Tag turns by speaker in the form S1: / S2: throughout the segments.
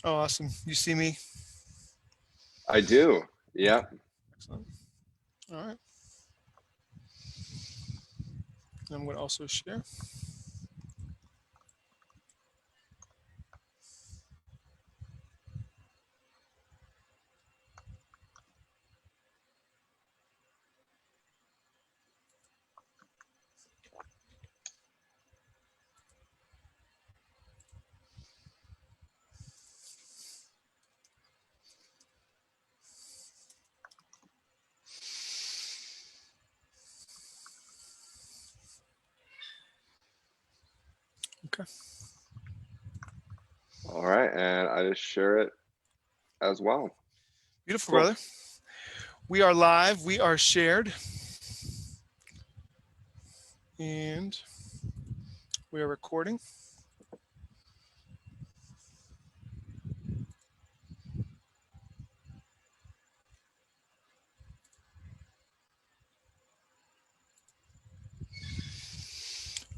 S1: Oh, awesome. You see me?
S2: I do. Yeah.
S1: Excellent. All right. I'm going to also share. Okay.
S2: All right. And I just share it as well.
S1: Beautiful,
S2: Cool.
S1: brother. We are live. We are shared. And we are recording.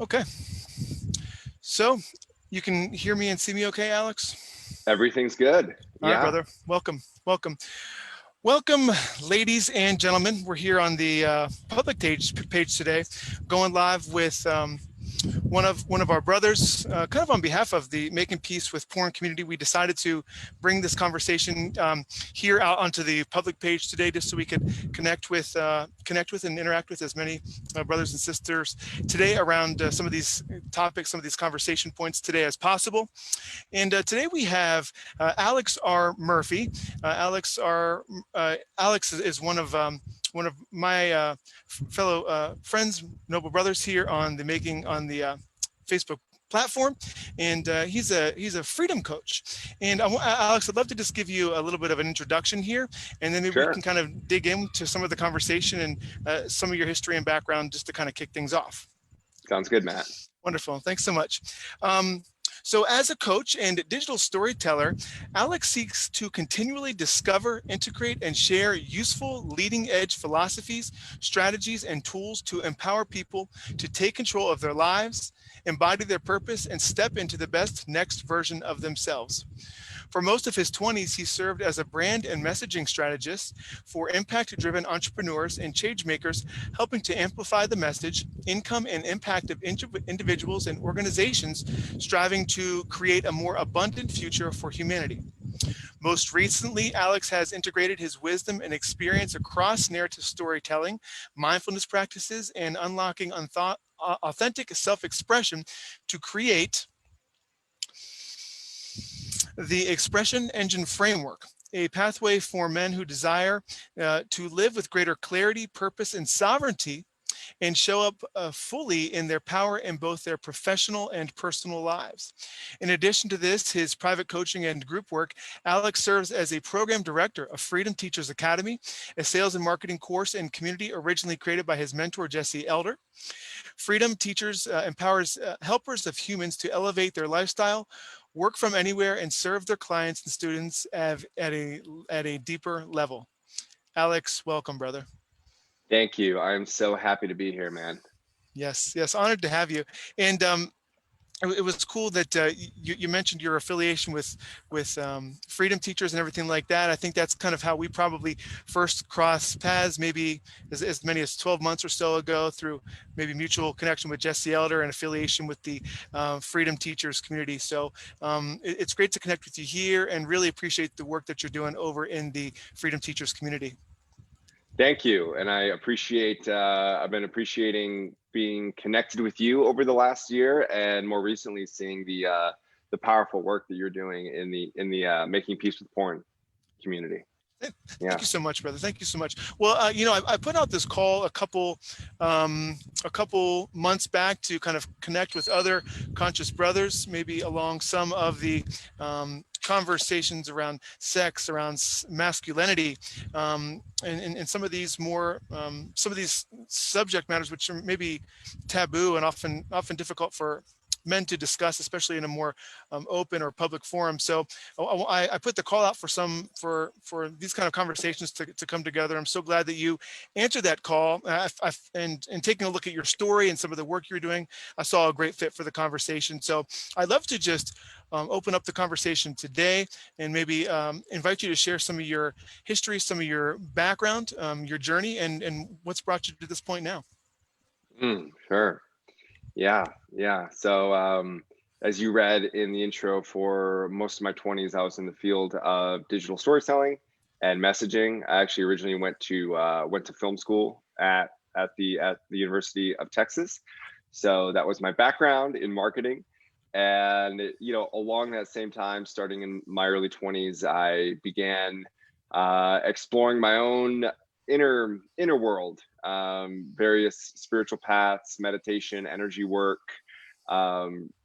S1: Okay. So you can hear me and see me okay, Alex?
S2: Everything's good.
S1: All right,
S2: Yeah.
S1: brother. Welcome. Welcome. Welcome, ladies and gentlemen. We're here on the public page today, going live with one of our brothers, kind of on behalf of the Making Peace with Porn community. We decided to bring this conversation here out onto the public page today, just so we could connect with and interact with as many brothers and sisters today around some of these topics, some of these conversation points today as possible. And today we have Alex R. Murphy. Alex is one of my fellow friends, noble brothers here on the Facebook platform, and he's a freedom coach. And Alex, I'd love to just give you a little bit of an introduction here, and then maybe we can
S2: Sure.
S1: kind of dig into some of the conversation and some of your history and background, just to kind of kick things off.
S2: Sounds good, Matt.
S1: Wonderful. Thanks so much. So, as a coach and digital storyteller, Alex seeks to continually discover, integrate, and share useful leading edge philosophies, strategies, and tools to empower people to take control of their lives, embody their purpose, and step into the best next version of themselves. For most of his 20s, he served as a brand and messaging strategist for impact driven entrepreneurs and change makers, helping to amplify the message, income, and impact of individuals and organizations striving to create a more abundant future for humanity. Most recently, Alex has integrated his wisdom and experience across narrative storytelling, mindfulness practices, and unlocking authentic self expression to create the Expression Engine Framework, a pathway for men who desire to live with greater clarity, purpose, and sovereignty, and show up fully in their power in both their professional and personal lives. In addition to this, his private coaching and group work, Alex serves as a program director of Freedom Teachers Academy, a sales and marketing course and community originally created by his mentor, Jesse Elder. Freedom Teachers empowers helpers of humans to elevate their lifestyle, work from anywhere, and serve their clients and students at a deeper level. Alex, welcome, brother.
S2: Thank you. I'm so happy to be here, man.
S1: Yes, yes, honored to have you. And it was cool that you mentioned your affiliation with Freedom Teachers and everything like that. I think that's kind of how we probably first crossed paths, maybe as many as 12 months or so ago, through maybe mutual connection with Jesse Elder and affiliation with the Freedom Teachers community. So it's great to connect with you here, and really appreciate the work that you're doing over in the Freedom Teachers community.
S2: Thank you. And I appreciate, I've been appreciating being connected with you over the last year, and more recently seeing the powerful work that you're doing in the Making Peace with Porn community.
S1: Thank
S2: Yeah.
S1: you so much, brother. Thank you so much. Well, I put out this call a couple months back to kind of connect with other conscious brothers, maybe along some of the conversations around sex, around masculinity, and some of these some of these subject matters, which are maybe taboo and often difficult for meant to discuss, especially in a more open or public forum. So I put the call out for these kind of conversations to come together. I'm so glad that you answered that call. And taking a look at your story and some of the work you're doing, I saw a great fit for the conversation. So I'd love to just open up the conversation today and maybe invite you to share some of your history, some of your background, your journey, and what's brought you to this point now.
S2: Sure. Yeah. So, as you read in the intro, for most of my 20s, I was in the field of digital storytelling and messaging. I actually originally went to film school at the University of Texas. So that was my background in marketing. And, along that same time, starting in my early 20s, I began exploring my own inner world, various spiritual paths, meditation, energy work,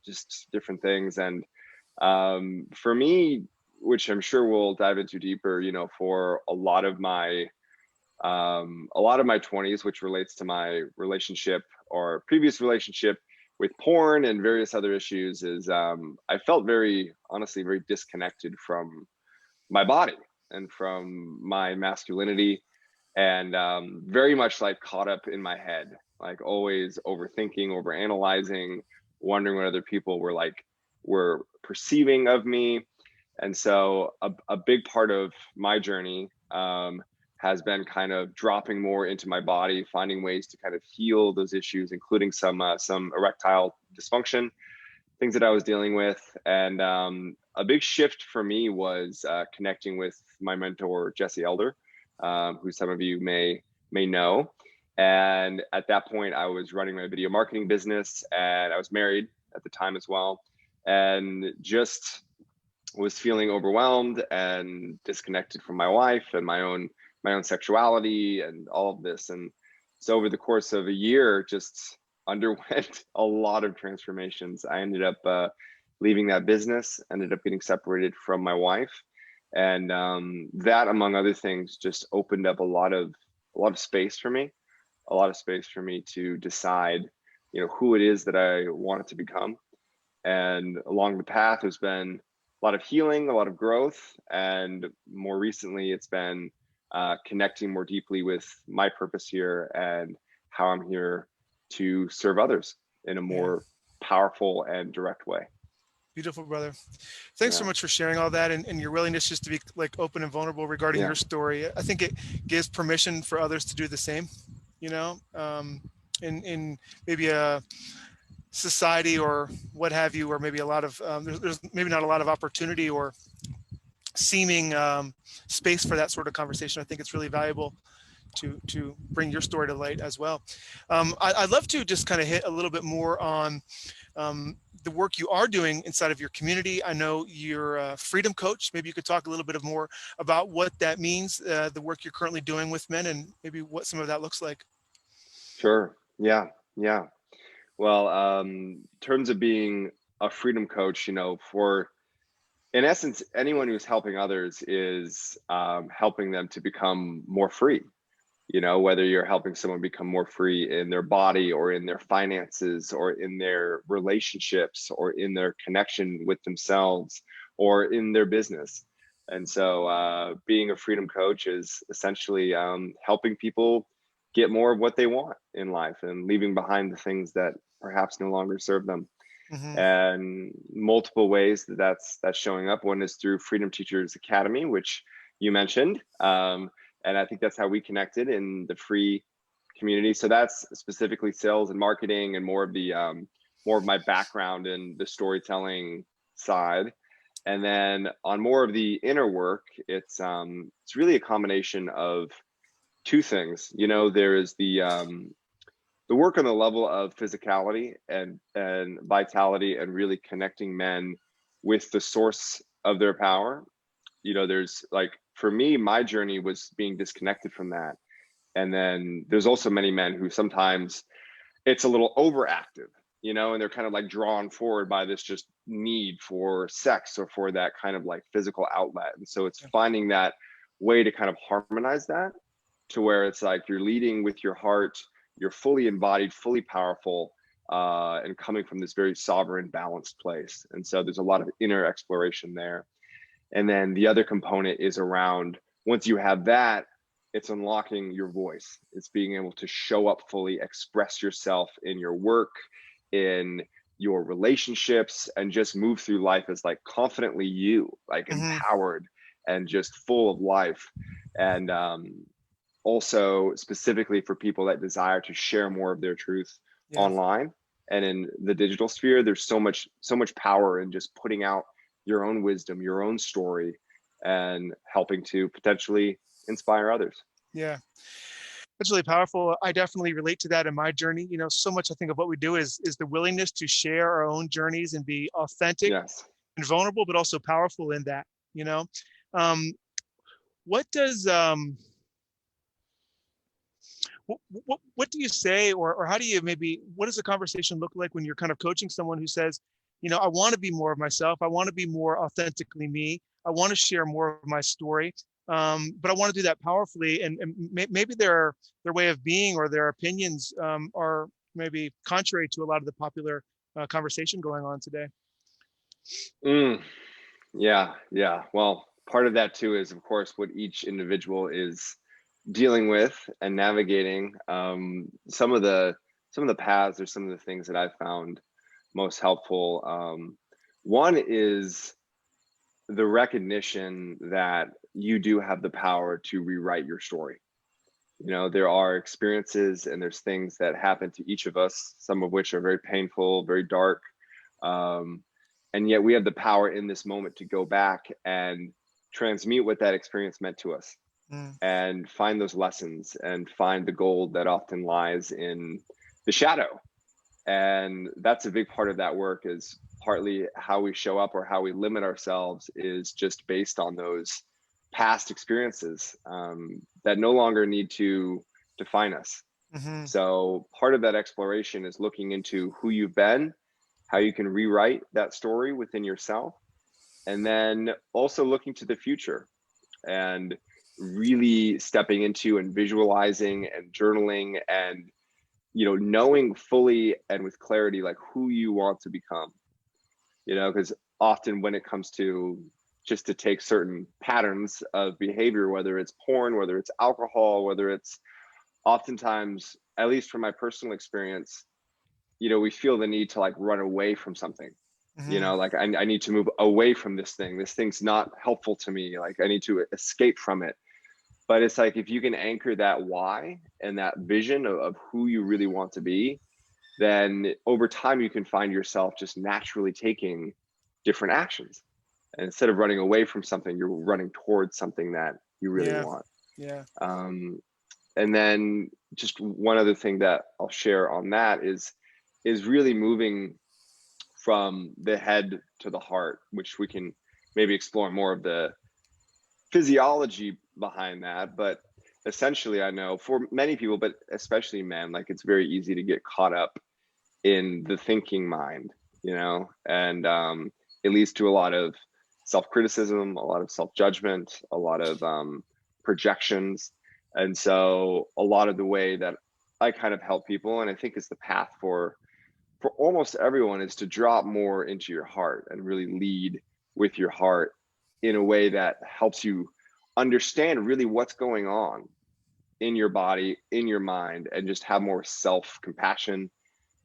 S2: just different things. And for me, which I'm sure we'll dive into deeper, for a lot of my 20s, which relates to my relationship or previous relationship with porn and various other issues, is I felt honestly very disconnected from my body and from my masculinity, and very much like caught up in my head, like always overthinking, overanalyzing, wondering what other people were perceiving of me. And so a big part of my journey has been kind of dropping more into my body, finding ways to kind of heal those issues, including some erectile dysfunction, things that I was dealing with. And a big shift for me was connecting with my mentor, Jesse Elder, who some of you may know. And at that point, I was running my video marketing business, and I was married at the time as well, and just was feeling overwhelmed and disconnected from my wife and my own sexuality and all of this. And so over the course of a year, just underwent a lot of transformations. I ended up leaving that business, ended up getting separated from my wife. And that, among other things, just opened up a lot of space for me, to decide, who it is that I wanted to become. And along the path, there's been a lot of healing, a lot of growth, and more recently, it's been connecting more deeply with my purpose here and how I'm here to serve others in a more powerful and direct way.
S1: Beautiful, brother. Thanks so much for sharing all that and your willingness just to be like open and vulnerable regarding your story. I think it gives permission for others to do the same, in maybe a society or what have you, or maybe a lot of, there's maybe not a lot of opportunity or seeming space for that sort of conversation. I think it's really valuable to bring your story to light as well. I'd love to just kind of hit a little bit more on the work you are doing inside of your community. I know you're a freedom coach. Maybe you could talk a little bit more about what that means, the work you're currently doing with men, and maybe what some of that looks like.
S2: Sure. Yeah. Well, in terms of being a freedom coach, in essence, anyone who's helping others is helping them to become more free. Whether you're helping someone become more free in their body or in their finances or in their relationships or in their connection with themselves or in their business. And so being a freedom coach is essentially helping people get more of what they want in life and leaving behind the things that perhaps no longer serve them. Mm-hmm. And multiple ways that's showing up. One is through Freedom Teachers Academy, which you mentioned. And I think that's how we connected in the free community. So that's specifically sales and marketing and more of my background in the storytelling side. And then on more of the inner work, it's really a combination of two things. There is the work on the level of physicality and vitality and really connecting men with the source of their power. There's for me, my journey was being disconnected from that. And then there's also many men who sometimes it's a little overactive, and they're kind of drawn forward by this just need for sex or for that kind of physical outlet. And so it's finding that way to kind of harmonize that to where it's you're leading with your heart, you're fully embodied, fully powerful, and coming from this very sovereign, balanced place. And so there's a lot of inner exploration there. And then the other component is around, once you have that, it's unlocking your voice. It's being able to show up fully, express yourself in your work, in your relationships, and just move through life as like confidently you, like empowered and just full of life. And also specifically for people that desire to share more of their truth online and in the digital sphere, there's so much power in just putting out your own wisdom, your own story, and helping to potentially inspire others.
S1: Yeah. That's really powerful. I definitely relate to that in my journey. You know, so much I think of what we do is the willingness to share our own journeys and be authentic and vulnerable, but also powerful in that, you know. What does what do you say, or how do you maybe, what does the conversation look like when you're kind of coaching someone who says, you know, I want to be more of myself, I want to be more authentically me, I want to share more of my story, but I want to do that powerfully, and maybe their way of being or their opinions are maybe contrary to a lot of the popular conversation going on today.
S2: Yeah. Well, part of that too is, of course, what each individual is dealing with and navigating. Some of the paths or some of the things that I've found most helpful. One is the recognition that you do have the power to rewrite your story. You know, there are experiences and there's things that happen to each of us, some of which are very painful, very dark. And yet we have the power in this moment to go back and transmute what that experience meant to us and find those lessons and find the gold that often lies in the shadow. And that's a big part of that work, is partly how we show up or how we limit ourselves is just based on those past experiences that no longer need to define us. So part of that exploration is looking into who you've been, how you can rewrite that story within yourself, and then also looking to the future and really stepping into and visualizing and journaling and, you know, knowing fully and with clarity like who you want to become. You know, because often when it comes to just to take certain patterns of behavior, whether it's porn, whether it's alcohol, whether it's oftentimes, at least from my personal experience, you know, we feel the need to like run away from something. You know, like I need to move away from this thing. This thing's not helpful to me. Like I need to escape from it. But it's like, if you can anchor that why and that vision of who you really want to be, then over time you can find yourself just naturally taking different actions. And instead of running away from something, you're running towards something that you really want. And then just one other thing that I'll share on that is really moving from the head to the heart, which we can maybe explore more of the physiology behind that. But essentially, I know for many people, but especially men, like it's very easy to get caught up in the thinking mind, you know, and it leads to a lot of self-criticism, a lot of self-judgment, a lot of projections. And so a lot of the way that I kind of help people, and I think is the path for almost everyone, is to drop more into your heart and really lead with your heart in a way that helps you understand really what's going on in your body, in your mind, and just have more self-compassion,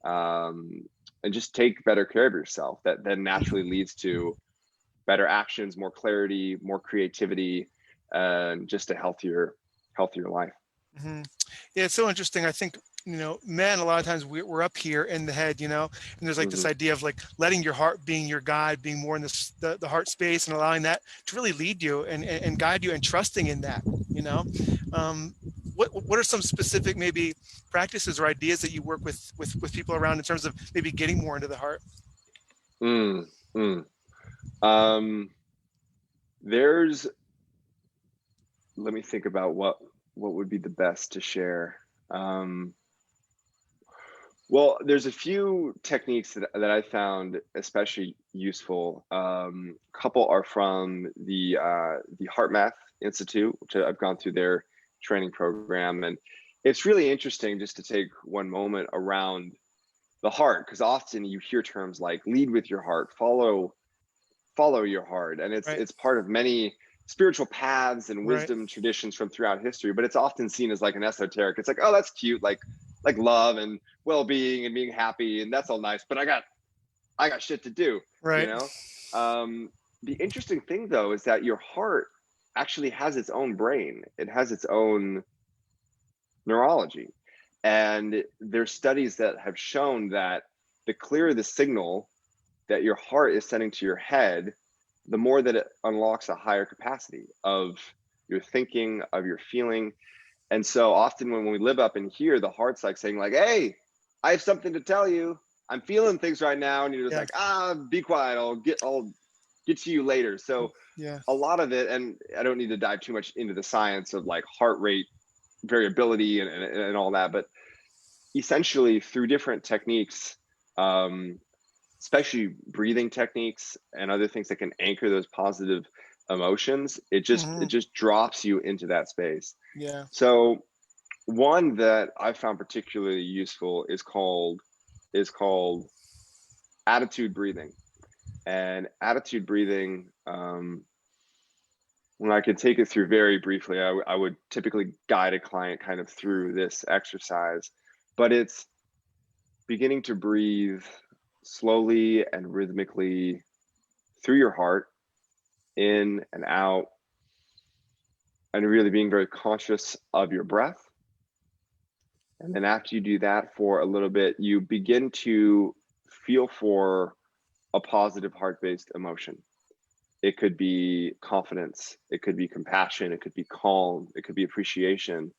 S2: and just take better care of yourself. That then naturally leads to better actions, more clarity, more creativity, and just a healthier life.
S1: Yeah, it's so interesting. I think, you know, men, a lot of times we're up here in the head, you know, and there's like this idea of like letting your heart being your guide, being more in the heart space, and allowing that to really lead you and guide you, and trusting in that, you know. What are some specific maybe practices or ideas that you work with people around in terms of maybe getting more into the heart?
S2: Let me think about what would be the best to share. Well, there's a few techniques that I found especially useful. A couple are from the HeartMath Institute, which I've gone through their training program, and it's really interesting just to take one moment around the heart, because often you hear terms like lead with your heart, follow your heart, and
S1: Right.
S2: it's part of many spiritual paths and
S1: Right.
S2: wisdom traditions from throughout history, but it's often seen as like an esoteric. It's like, oh, that's cute, like love and well-being and being happy, and that's all nice, but I got shit to do, you
S1: Right.
S2: know. The interesting thing though is that your heart actually has its own brain. It has its own neurology, and there's studies that have shown that the clearer the signal that your heart is sending to your head, the more that it unlocks a higher capacity of your thinking, of your feeling. And so often when we live up in here, the heart's like saying like, hey, I have something to tell you. I'm feeling things right now. And you're just
S1: Yeah.
S2: like, be quiet. I'll get to you later. So
S1: Yeah.
S2: a lot of it, and I don't need to dive too much into the science of like heart rate variability and all that, but essentially through different techniques, especially breathing techniques and other things that can anchor those positive emotions, it just drops you into that space.
S1: Yeah.
S2: So one that I found particularly useful is called attitude breathing. And attitude breathing, when I could take it through very briefly, I would typically guide a client kind of through this exercise, but it's beginning to breathe slowly and rhythmically through your heart, in and out, and really being very conscious of your breath. And then after you do that for a little bit, you begin to feel for a positive heart-based emotion. It could be confidence, it could be compassion, it could be calm, it could be appreciation.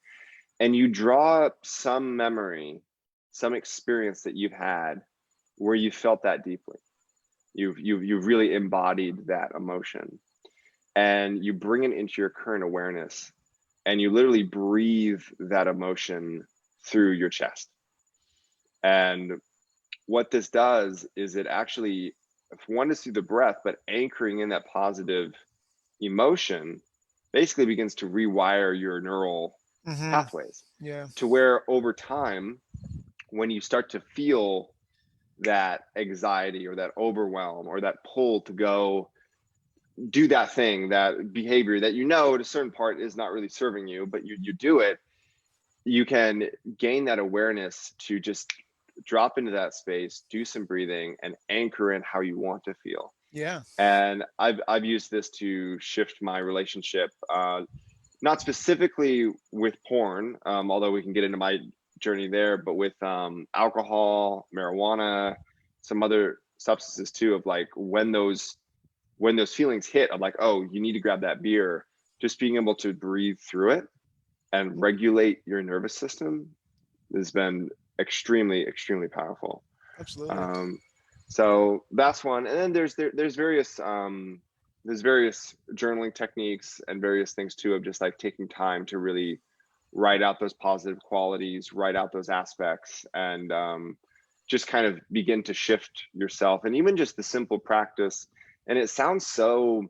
S2: And you draw up some memory, some experience that you've had where you felt that deeply. You've really embodied that emotion, and you bring it into your current awareness, and you literally breathe that emotion through your chest. And what this does is it actually, if one is through the breath, but anchoring in that positive emotion, basically begins to rewire your neural pathways.
S1: Yeah.
S2: To where over time, when you start to feel that anxiety or that overwhelm or that pull to go do that thing, that behavior that you know at a certain part is not really serving you, but you do it, you can gain that awareness to just drop into that space, do some breathing, and anchor in how you want to feel.
S1: Yeah.
S2: And I've used this to shift my relationship, not specifically with porn, although we can get into my journey there, but with alcohol, marijuana, some other substances too, of like when those feelings hit, I'm like, oh, you need to grab that beer. Just being able to breathe through it and regulate your nervous system has been extremely, extremely powerful.
S1: Absolutely.
S2: So that's one. And then there's various journaling techniques and various things too, of just like taking time to really write out those positive qualities, write out those aspects, and just kind of begin to shift yourself. And even just the simple practice, and it sounds so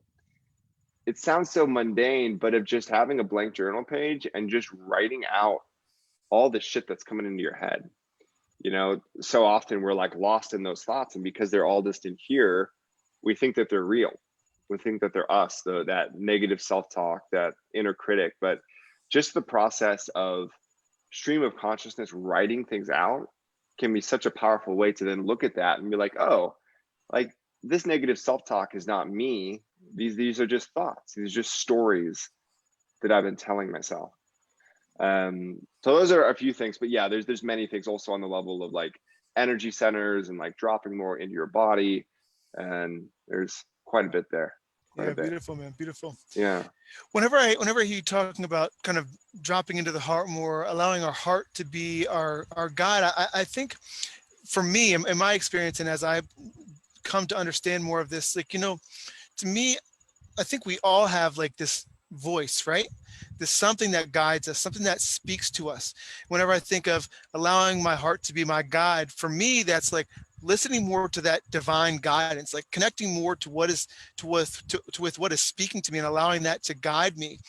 S2: mundane, but of just having a blank journal page and just writing out all the shit that's coming into your head. You know, so often we're like lost in those thoughts, and because they're all just in here, we think that they're real. We think that they're us, that negative self-talk, that inner critic. But just the process of stream of consciousness writing things out can be such a powerful way to then look at that and be like, oh, like this negative self-talk is not me. These are just thoughts. These are just stories that I've been telling myself. So those are a few things, but yeah, there's many things also on the level of like energy centers and like dropping more into your body, and there's quite a bit there.
S1: Yeah, beautiful, man. Beautiful.
S2: Yeah.
S1: Whenever I hear you talking about kind of dropping into the heart more, allowing our heart to be our guide, I think for me, in my experience, and as I come to understand more of this, like, you know, to me, I think we all have like this voice, right? There's something that guides us, something that speaks to us. Whenever I think of allowing my heart to be my guide, for me, that's like listening more to that divine guidance, like connecting more to what is with what is speaking to me and allowing that to guide me.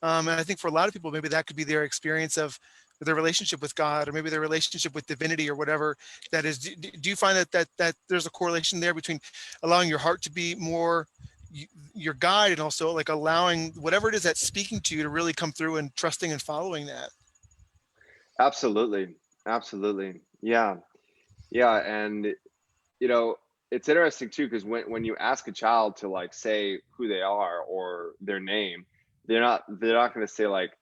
S1: And I think for a lot of people, maybe that could be their experience of their relationship with God, or maybe their relationship with divinity or whatever that is. Do you find that there's a correlation there between allowing your heart to be more your guide, and also like allowing whatever it is that's speaking to you to really come through and trusting and following that?
S2: Absolutely. Absolutely. Yeah. Yeah. And, you know, it's interesting too, because when you ask a child to like say who they are or their name, they're not going to say like,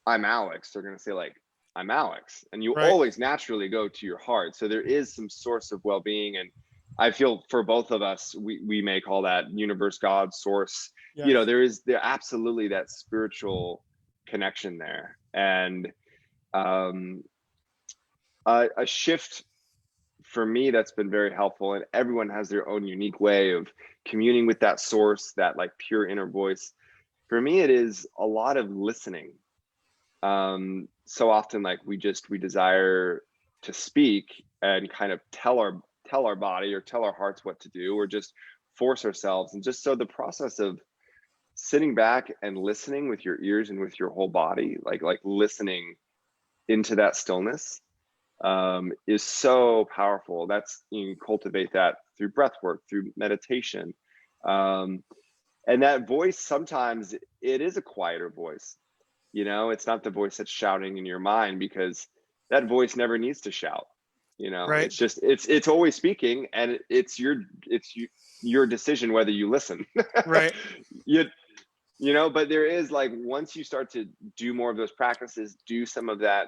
S2: I'm Alex. They're going to say like, I'm Alex. And you
S1: Right.
S2: always naturally go to your heart. So there is some source of well-being. And I feel for both of us, we may call that universe, God, source.
S1: Yeah.
S2: There absolutely that spiritual connection there. And um, a shift for me that's been very helpful, and everyone has their own unique way of communing with that source, that like pure inner voice. For me, it is a lot of listening. So often like we desire to speak and kind of tell our body or tell our hearts what to do, or just force ourselves. And just so the process of sitting back and listening with your ears and with your whole body, like listening into that stillness, is so powerful. That's, you can cultivate that through breath work, through meditation. Um, and that voice, sometimes it is a quieter voice. It's not the voice that's shouting in your mind, because that voice never needs to shout.
S1: Right.
S2: It's just, it's always speaking, and your decision whether you listen.
S1: Right.
S2: you, but there is like, once you start to do more of those practices, do some of that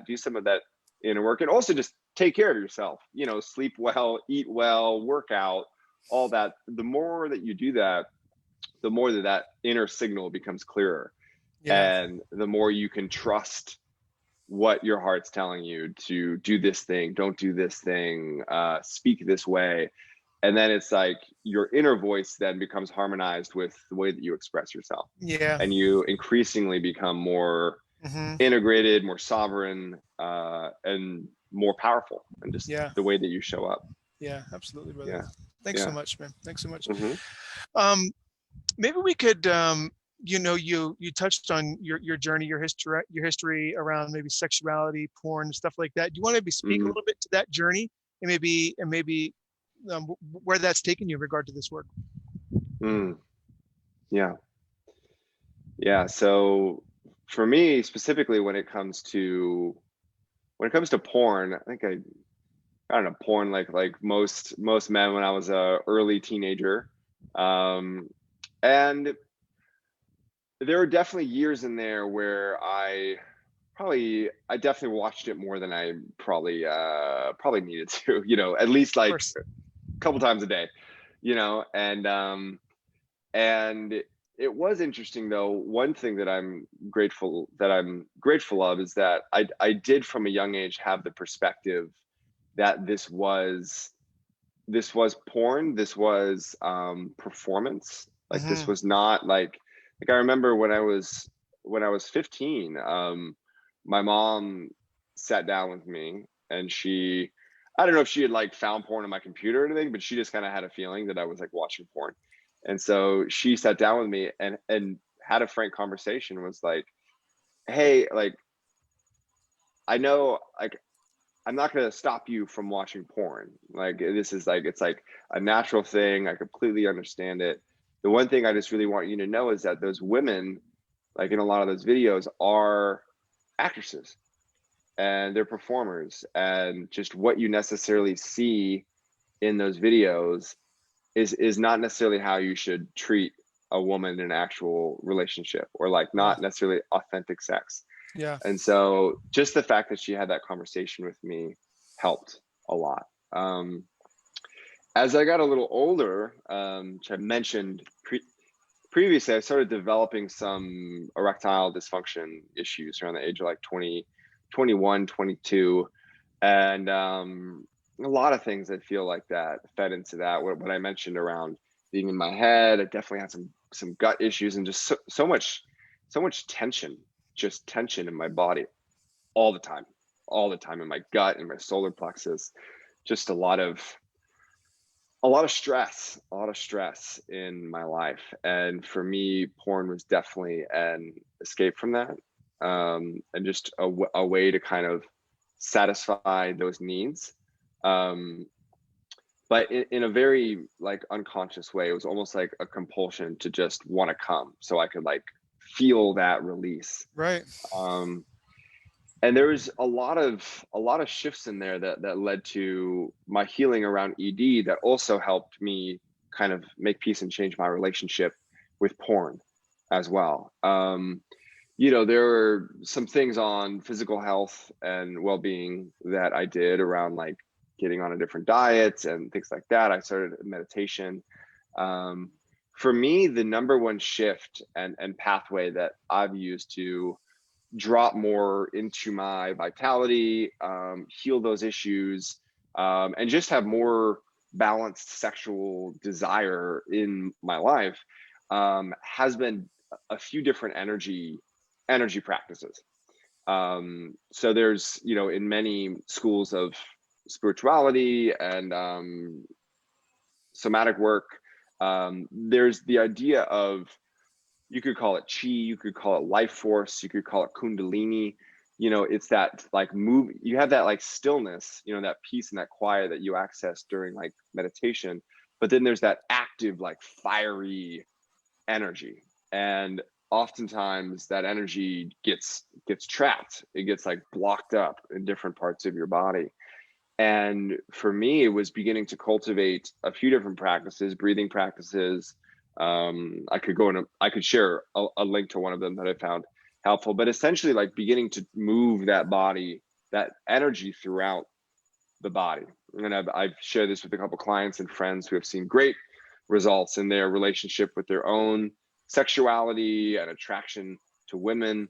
S2: inner work, and also just take care of yourself, sleep well, eat well, work out, all that. The more that you do that, the more that inner signal becomes clearer,
S1: Yeah.
S2: and the more you can trust what your heart's telling you to do. This thing, don't do this thing, speak this way. And then it's like your inner voice then becomes harmonized with the way that you express yourself,
S1: Yeah.
S2: and you increasingly become more
S1: Hmm.
S2: integrated, more sovereign, and more powerful, and just
S1: Yeah.
S2: the way that you show up.
S1: Yeah. Absolutely, brother.
S2: Yeah.
S1: Thanks so
S2: Yeah.
S1: much, man. Thanks so much.
S2: Hmm.
S1: Um, Maybe we could, you touched on your journey, your history around maybe sexuality, porn, stuff like that. Do you want to maybe speak a
S2: Hmm.
S1: little bit to that journey, and maybe where that's taken you in regard to this work?
S2: Mm. Yeah. Yeah. So for me specifically, when it comes to porn, I think I don't know, porn, like most men, when I was a early teenager. And there were definitely years in there where I definitely watched it more than I probably needed to, at least
S1: Of
S2: like
S1: course.
S2: a couple times a day, and it was interesting though. One thing that I'm grateful of is that I did from a young age have the perspective that this was porn, this was performance. Like, this
S1: Hmm.
S2: was not like I remember when I was 15, my mom sat down with me, and I don't know if she had like found porn on my computer or anything, but she just kind of had a feeling that I was like watching porn. And so she sat down with me and had a frank conversation, was like, hey, like, I know, like, I'm not going to stop you from watching porn. Like, this is like, it's like a natural thing. I completely understand it. The one thing I just really want you to know is that those women, like in a lot of those videos, are actresses, and they're performers. And just what you necessarily see in those videos is not necessarily how you should treat a woman in an actual relationship, or like
S1: Yeah.
S2: not necessarily authentic sex.
S1: Yeah.
S2: And so just the fact that she had that conversation with me helped a lot. As I got a little older, which I mentioned previously, I started developing some erectile dysfunction issues around the age of like 20, 21, 22. And a lot of things I feel like that fed into that. What I mentioned around being in my head, I definitely had some gut issues, and just so much tension, just tension in my body all the time, all the time, in my gut and my solar plexus. Just a lot of stress in my life. And for me, porn was definitely an escape from that. and just a way to kind of satisfy those needs. But in a very like unconscious way. It was almost like a compulsion to just want to come so I could like feel that release.
S1: Right.
S2: Um, and there was a lot of shifts in there that led to my healing around ED that also helped me kind of make peace and change my relationship with porn as well. There were some things on physical health and well-being that I did around like getting on a different diet and things like that. I started meditation. Um, for me, the number one shift and pathway that I've used to drop more into my vitality, heal those issues, and just have more balanced sexual desire in my life, has been a few different energy practices. So there's, in many schools of spirituality and somatic work, there's the idea of, you could call it chi, you could call it life force, you could call it kundalini. It's that like move, you have that like stillness, that peace and that quiet that you access during like meditation. But then there's that active, like fiery energy. And oftentimes that energy gets trapped. It gets like blocked up in different parts of your body. And for me, it was beginning to cultivate a few different practices, breathing practices. I could share a link to one of them that I found helpful, but essentially like beginning to move that body, that energy throughout the body. And I've shared this with a couple clients and friends who have seen great results in their relationship with their own sexuality and attraction to women.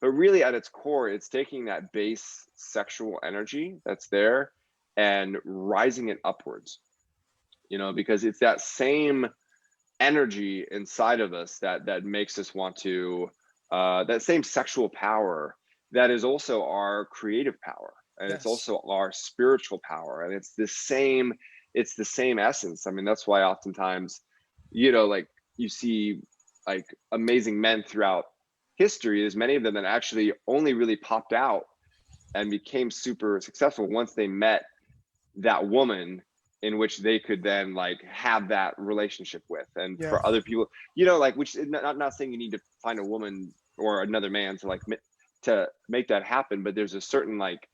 S2: But really at its core, it's taking that base sexual energy that's there and rising it upwards, because it's that same energy inside of us that makes us want to, that same sexual power that is also our creative power, and it's
S1: Yes.
S2: also our spiritual power, and it's the same essence. I mean, that's why oftentimes, like you see like amazing men throughout history, there's many of them that actually only really popped out and became super successful once they met that woman in which they could then like have that relationship with. And
S1: Yeah.
S2: for other people, like, which is not saying you need to find a woman or another man to like to make that happen, but there's a certain like,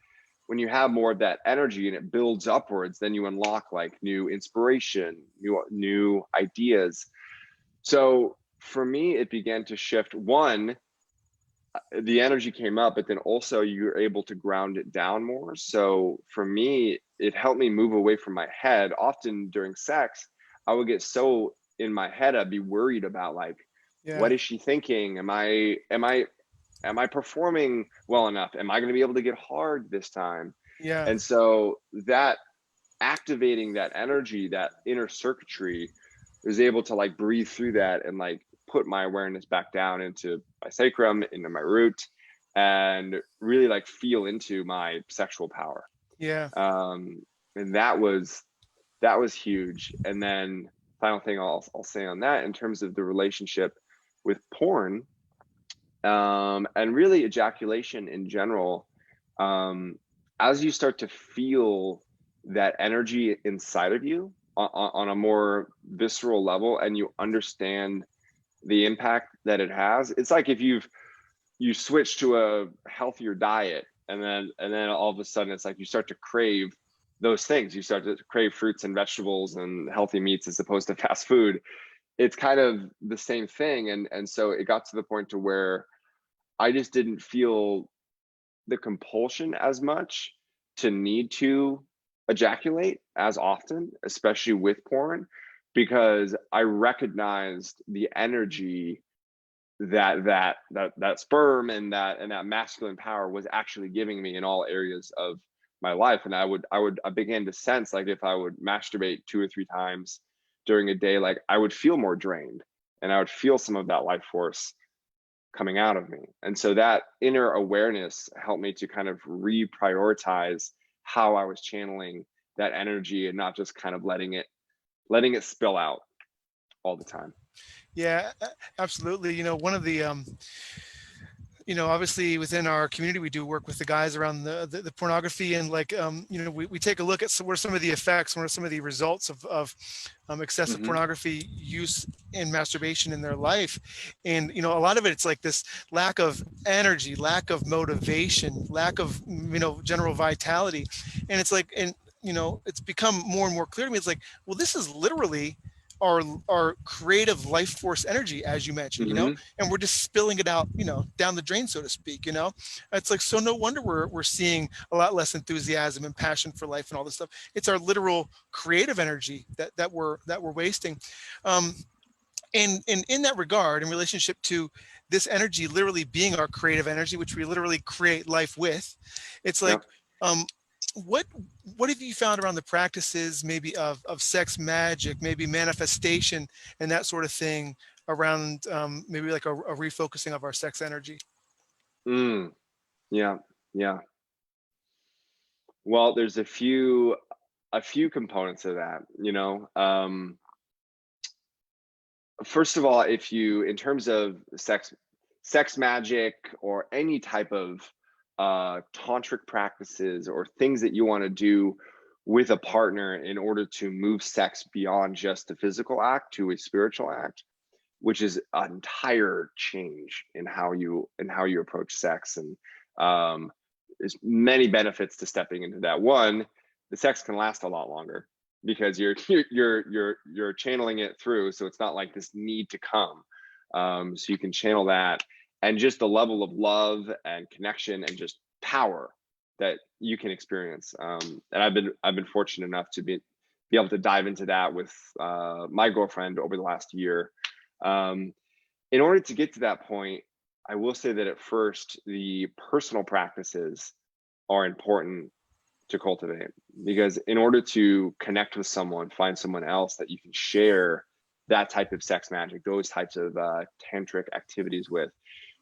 S2: when you have more of that energy and it builds upwards, then you unlock like new inspiration, new ideas. So for me, it began to shift. One, the energy came up, but then also you're able to ground it down more. So for me, it helped me move away from my head. Often during sex, I would get so in my head, I'd be worried about like,
S1: Yeah.
S2: what is she thinking? Am I performing well enough? Am I going to be able to get hard this time?
S1: Yeah.
S2: And so that activating that energy, that inner circuitry, was able to like breathe through that and like put my awareness back down into my sacrum, into my root, and really like feel into my sexual power.
S1: Yeah.
S2: And that was huge. And then final thing I'll say on that, in terms of the relationship with porn, and really ejaculation in general, as you start to feel that energy inside of you on a more visceral level, and you understand the impact that it has, it's like if you switch to a healthier diet, and then all of a sudden it's like you start to crave those things. You start to crave fruits and vegetables and healthy meats as opposed to fast food. It's kind of the same thing. And so it got to the point to where I just didn't feel the compulsion as much to need to ejaculate as often, especially with porn, because I recognized the energy that sperm and that masculine power was actually giving me in all areas of my life. And I began to sense like if I would masturbate 2 or 3 times during a day, like I would feel more drained, and I would feel some of that life force coming out of me. And so that inner awareness helped me to kind of reprioritize how I was channeling that energy, and not just kind of letting it spill out all the time.
S1: Yeah, absolutely. One of the obviously within our community, we do work with the guys around the pornography, and like, we take a look at what are some of the effects, what are some of the results of excessive
S2: Hmm.
S1: pornography use and masturbation in their life. And, a lot of it, it's like this lack of energy, lack of motivation, lack of, general vitality. And it's like, and, it's become more and more clear to me. It's like, well, this is literally our creative life force energy, as you mentioned,
S2: Hmm.
S1: and we're just spilling it out, down the drain, so to speak. It's like, so no wonder we're seeing a lot less enthusiasm and passion for life and all this stuff. It's our literal creative energy that we're wasting. um and in that regard, in relationship to this energy literally being our creative energy, which we literally create life with, it's
S2: Yeah.
S1: like, um what what have you found around the practices, maybe of sex magic, maybe manifestation and that sort of thing, around, maybe like a refocusing of our sex energy?
S2: Mm. Yeah. Yeah. Well, there's a few components of that, first of all, if you, in terms of sex magic or any type of tantric practices or things that you want to do with a partner in order to move sex beyond just the physical act to a spiritual act, which is an entire change in how you approach sex. And um, there's many benefits to stepping into that. One, the sex can last a lot longer because you're channeling it through, so it's not like this need to come. So you can channel that, and just the level of love and connection and just power that you can experience. And I've been fortunate enough to be able to dive into that with my girlfriend over the last year. um, in order to get to that point, I will say that at first, the personal practices are important to cultivate, because in order to connect with someone, find someone else that you can share that type of sex magic, those types of tantric activities with,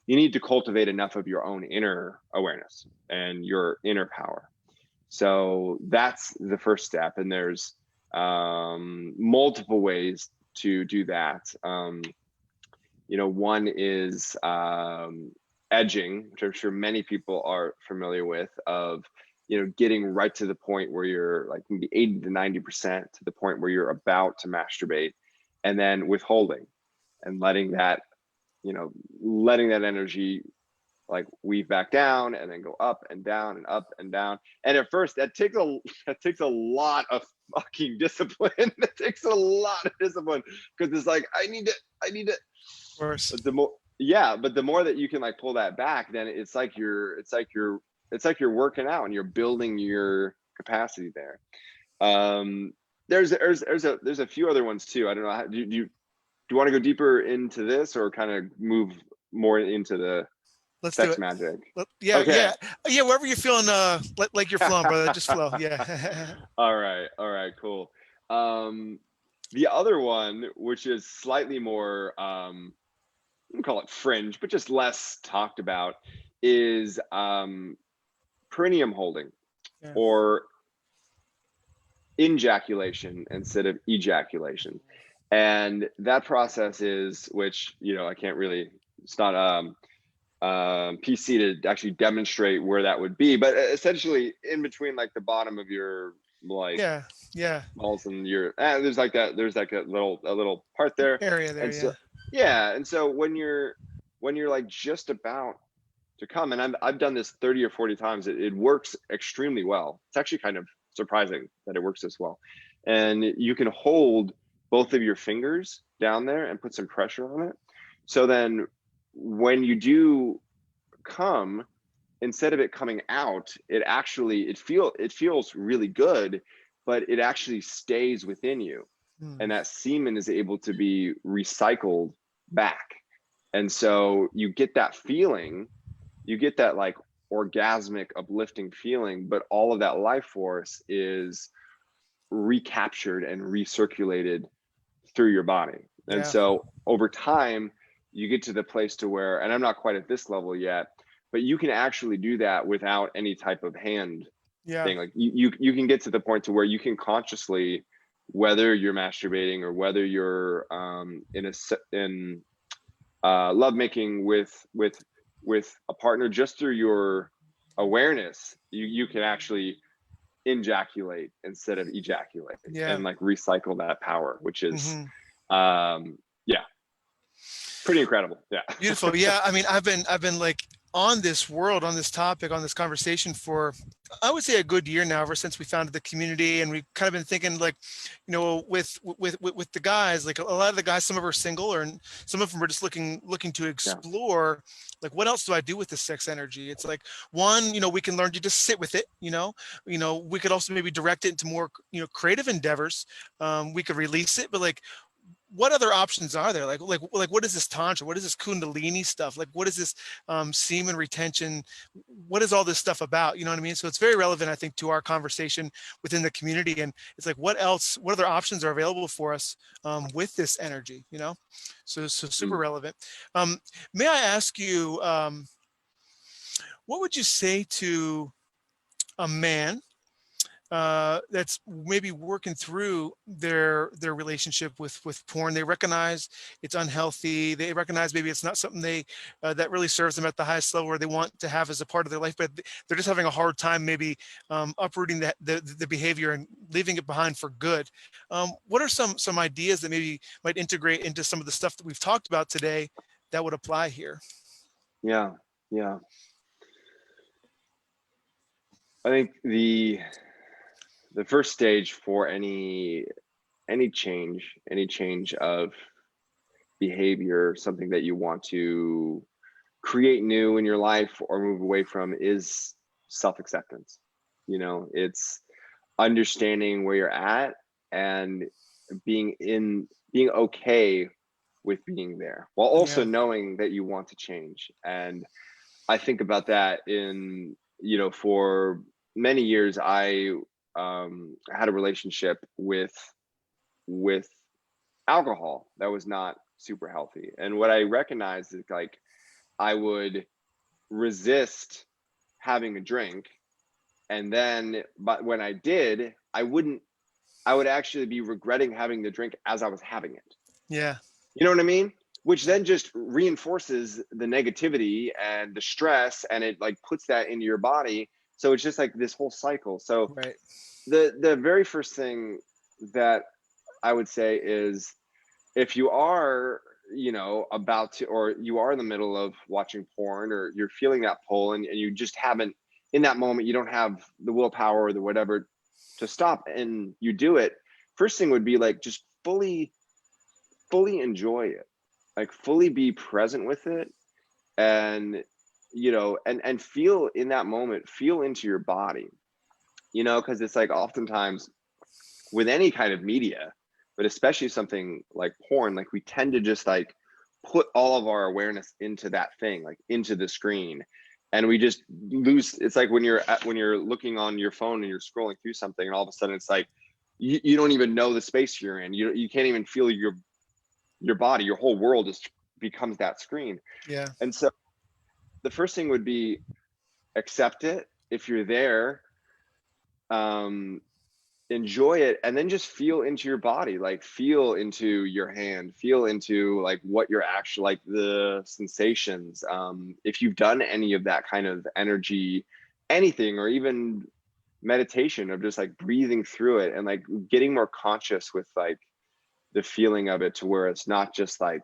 S2: you need to cultivate enough of your own inner awareness and your inner power. So that's the first step. And there's multiple ways to do that. One is edging, which I'm sure many people are familiar with, of getting right to the point where you're like maybe 80 to 90% to the point where you're about to masturbate, and then withholding and letting that energy like weave back down and then go up and down and up and down. And at first that takes a lot of fucking discipline. That takes a lot of discipline, because it's like I need to
S1: Of course.
S2: but the more that you can like pull that back, then it's like you're working out and you're building your capacity there. Um, there's a few other ones too. I don't know. Do you want to go deeper into this or kind of move more into the
S1: Let's do
S2: sex
S1: it.
S2: magic?
S1: Yeah,
S2: Okay.
S1: yeah, yeah. Wherever you're feeling, like you're flowing, brother, just flow. Yeah.
S2: All right, cool. Um, the other one, which is slightly more, I wouldn't call it fringe, but just less talked about, is perineum holding,
S1: Yeah.
S2: or injaculation instead of ejaculation. And that process is, which, I can't really, it's not PC to actually demonstrate where that would be, but essentially in between like the bottom of your like
S1: Yeah. Yeah.
S2: balls and there's like a little part there.
S1: Area there.
S2: And so
S1: Yeah.
S2: yeah, and so when you're like just about to come, and I've done this 30 or 40 times, it works extremely well. It's actually kind of surprising that it works this well. And you can hold both of your fingers down there and put some pressure on it, so then when you do come, instead of it coming out, it feels really good, but it actually stays within you,
S1: Hmm.
S2: and that semen is able to be recycled back. And so you get that like orgasmic uplifting feeling, but all of that life force is recaptured and recirculated through your body. And
S1: Yeah.
S2: so over time, you get to the place to where, and I'm not quite at this level yet, but you can actually do that without any type of hand
S1: Yeah.
S2: thing. Like you can get to the point to where you can consciously, whether you're masturbating or whether you're in lovemaking with with a partner, just through your awareness, you can actually ejaculate instead of ejaculate,
S1: Yeah.
S2: and like recycle that power, which is
S1: Hmm.
S2: yeah, pretty incredible. Yeah.
S1: Beautiful. Yeah. I mean, I've been like on this world, on this topic, on this conversation for, I would say, a good year now, ever since we founded the community. And we've kind of been thinking like, with the guys, like a lot of the guys, some of them are single, or some of them are just looking to
S2: Yeah.
S1: explore, like, what else do I do with this sex energy? It's like, one, we can learn to just sit with it, we could also maybe direct it into more, creative endeavors. We could release it, but like, what other options are there? Like what is this tantra? What is this kundalini stuff? Like, what is this semen retention? What is all this stuff about? You know what I mean? So it's very relevant, I think, to our conversation within the community. And it's like, what else? What other options are available for us with this energy? So super
S2: Mm.
S1: relevant. May I ask you, what would you say to a man that's maybe working through their relationship with porn? They recognize it's unhealthy. They recognize maybe it's not something that really serves them at the highest level, where they want to have as a part of their life, but they're just having a hard time maybe uprooting the behavior and leaving it behind for good. What are some ideas that maybe might integrate into some of the stuff that we've talked about today that would apply here?
S2: Yeah. Yeah. I think the first stage for any change of behavior, something that you want to create new in your life or move away from, is self-acceptance. It's understanding where you're at, and being okay with being there, while also
S1: Yeah.
S2: knowing that you want to change. And I think about that for many years, I had a relationship with alcohol that was not super healthy. And what I recognized is, like, I would resist having a drink, and then, but when I did, I would actually be regretting having the drink as I was having it.
S1: Yeah.
S2: You know what I mean? Which then just reinforces the negativity and the stress, and it like puts that into your body. So it's just like this whole cycle. So
S1: Right.
S2: the very first thing that I would say is, if you are, about to, or you are in the middle of watching porn, or you're feeling that pull, and you just haven't, in that moment, you don't have the willpower or the whatever to stop, and you do it, first thing would be like, just fully enjoy it, like fully be present with it. And and feel in that moment, feel into your body, because it's like, oftentimes with any kind of media, but especially something like porn, like, we tend to just like put all of our awareness into that thing, like into the screen, and we just lose. It's like when you're looking on your phone and you're scrolling through something, and all of a sudden it's like, you don't even know the space you're in. You can't even feel your body. Your whole world just becomes that screen.
S1: Yeah.
S2: And so the first thing would be, accept it if you're there, enjoy it, and then just feel into your body, like feel into your hand, feel into like what you're actually, like the sensations. If you've done any of that kind of energy, anything, or even meditation, of just like breathing through it and like getting more conscious with like the feeling of it, to where it's not just like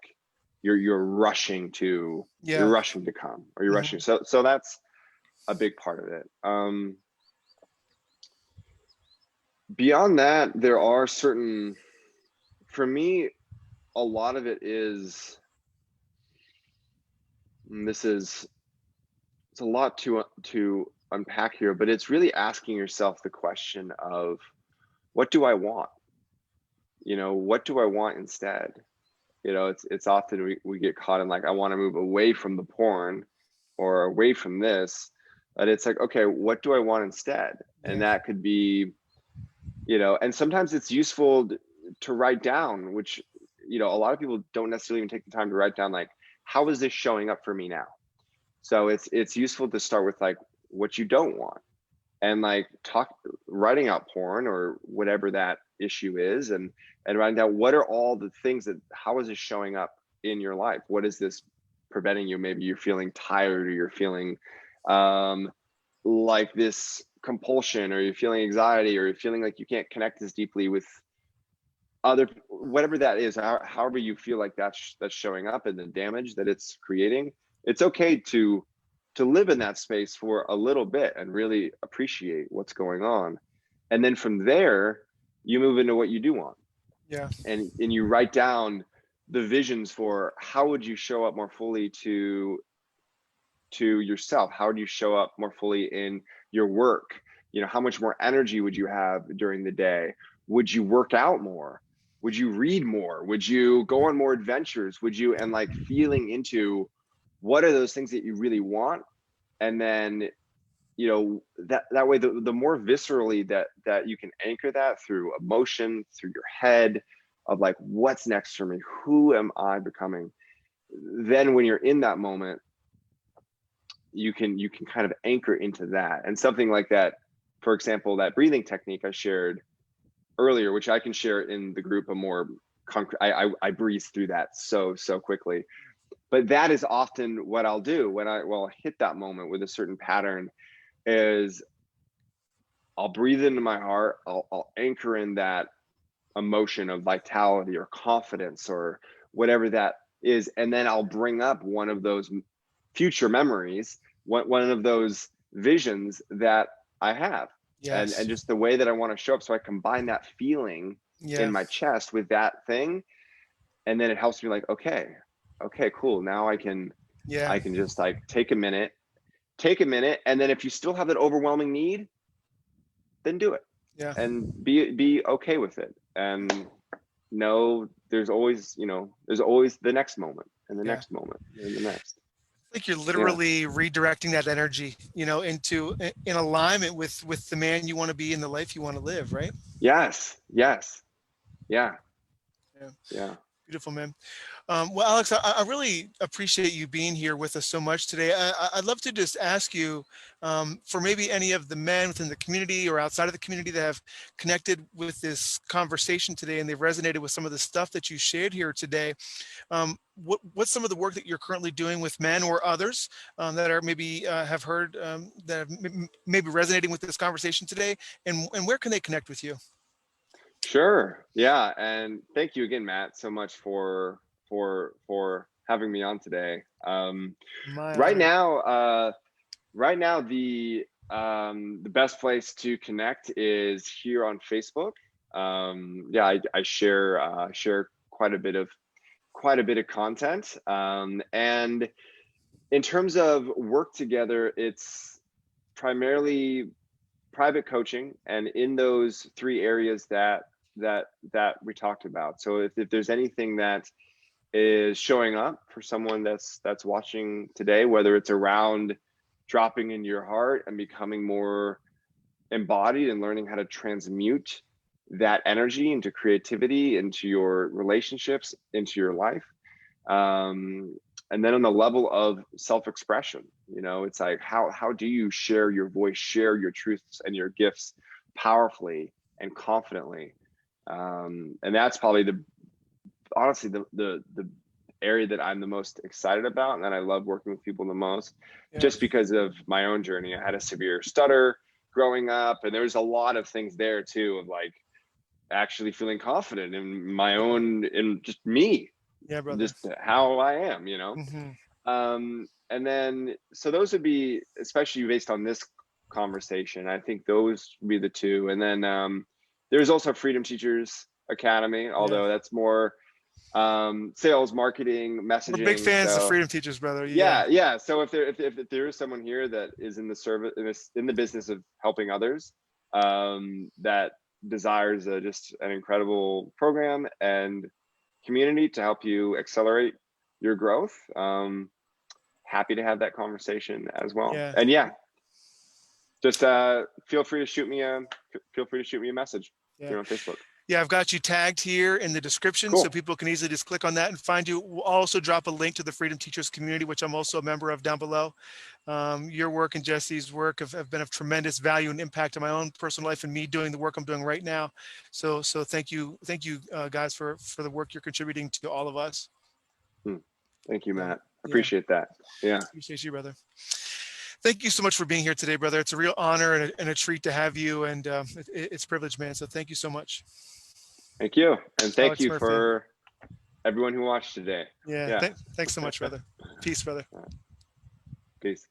S2: you're rushing to
S1: Yeah.
S2: come, or you're rushing.
S1: Mhm.
S2: So that's a big part of it. Beyond that, there are certain, for me, a lot of it is, and it's a lot to unpack here, but it's really asking yourself the question of, what do I want? What do I want instead? It's often we get caught in like, I want to move away from the porn, or away from this, but it's like, okay, what do I want instead? And
S1: Yeah.
S2: that could be, and sometimes it's useful to write down, which, a lot of people don't necessarily even take the time to write down, like, how is this showing up for me now? So it's useful to start with like what you don't want, and like writing out porn or whatever that issue is, and writing down, what are all the things that, how is this showing up in your life? What is this preventing you. Maybe you're feeling tired, or you're feeling like this compulsion, or you're feeling anxiety, or you're feeling like you can't connect as deeply with other, whatever that is, however you feel like that's showing up and the damage that it's creating. It's okay to live in that space for a little bit and really appreciate what's going on. And then from there, you move into what you do want.
S1: Yeah.
S2: And you write down the visions for how would you show up more fully to yourself? How would you show up more fully in your work? You know, how much more energy would you have during the day? Would you work out more? Would you read more? Would you go on more adventures? Would you, and like feeling into what are those things that you really want? And then, you know, that way, the more viscerally that you can anchor that through emotion, through your head, of like, what's next for me? Who am I becoming? Then when you're in that moment, you can kind of anchor into that. And something like that, for example, that breathing technique I shared earlier, which I can share in the group, a more concrete, I breeze through that so quickly. But that is often what I'll do when I'll hit that moment with a certain pattern, is I'll breathe into my heart, I'll anchor in that emotion of vitality or confidence or whatever that is, and then I'll bring up one of those future memories, one of those visions that I have.
S1: Yes.
S2: And just the way that I want to show up. So I combine that feeling in my chest with that thing, and then it helps me like, okay, cool. Now I can just like take a minute, and then if you still have that overwhelming need, then do it.
S1: Yeah.
S2: And be okay with it. And know there's always the next moment, and the next moment, and the next.
S1: Like you're literally redirecting that energy, in alignment with the man you want to be and the life you want to live, right?
S2: Yes. Yeah.
S1: Beautiful, man. Well, Alex, I really appreciate you being here with us so much today. I'd love to just ask you, for maybe any of the men within the community or outside of the community that have connected with this conversation today, and they've resonated with some of the stuff that you shared here today. What's some of the work that you're currently doing with men or others that are maybe have heard that have maybe resonating with this conversation today, and where can they connect with you?
S2: Sure. Yeah. And thank you again, Matt, so much for having me on today. Right now, the best place to connect is here on Facebook. I share quite a bit of content. And in terms of work together, it's primarily private coaching, and in those three areas that we talked about. So if there's anything that is showing up for someone that's watching today, whether it's around dropping into your heart and becoming more embodied and learning how to transmute that energy into creativity, into your relationships, into your life. And then on the level of self-expression, it's like, how do you share your voice, share your truths and your gifts powerfully and confidently? And that's probably honestly the area that I'm the most excited about, and that I love working with people the most, just because of my own journey. I had a severe stutter growing up, and there was a lot of things there too, of like actually feeling confident in my own, in just me, just how I am, and then, so those would be, especially based on this conversation, I think those would be the two. And then there's also Freedom Teachers Academy, although that's more sales, marketing, messaging.
S1: We're big fans of Freedom Teachers, brother.
S2: Yeah. So if there is someone here that is in the service, in the business of helping others, that desires just an incredible program and community to help you accelerate your growth, happy to have that conversation as well. And just feel free to shoot me a message here on Facebook.
S1: Yeah, I've got you tagged here in the description, so people can easily just click on that and find you. We'll also drop a link to the Freedom Teachers community, which I'm also a member of, down below. Your work and Jesse's work have been of tremendous value and impact in my own personal life and me doing the work I'm doing right now. So thank you guys for the work you're contributing to all of us.
S2: Thank you, Matt. Appreciate that. Yeah.
S1: Appreciate you, brother. Thank you so much for being here today, brother. It's a real honor and a treat to have you, and it's a privilege, man. So thank you so much.
S2: Thank you. And thank
S1: Alex
S2: you
S1: Murphy.
S2: for everyone who watched today.
S1: Yeah.
S2: Yeah.
S1: Thanks so much, brother. Peace, brother.
S2: Peace.